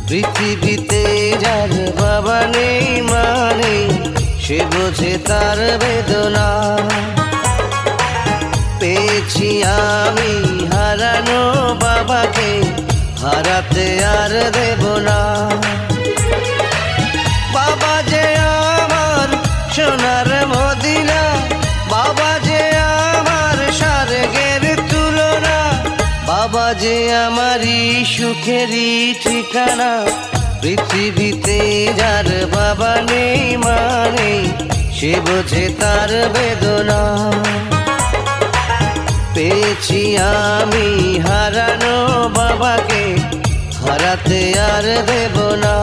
পৃথিবীতে যার বাবা নেই মা নেই, সে বোঝে তার বেদনা। পেয়েছি আমি হারানো বাবাকে, হারাতে আর দেব না। বাবা যে আমার সোনার মদিনা, বাবা যে আমার স্বর্গের তুলনা, বাবা যে আমারই সুখেরই ঠিকানা। পৃথিবীতে যার বাবা নেই মা নেই, সে বোঝে তার বেদনা। পেয়েছি আমি হারানো বাবাকে, হারাতে আর দেব না।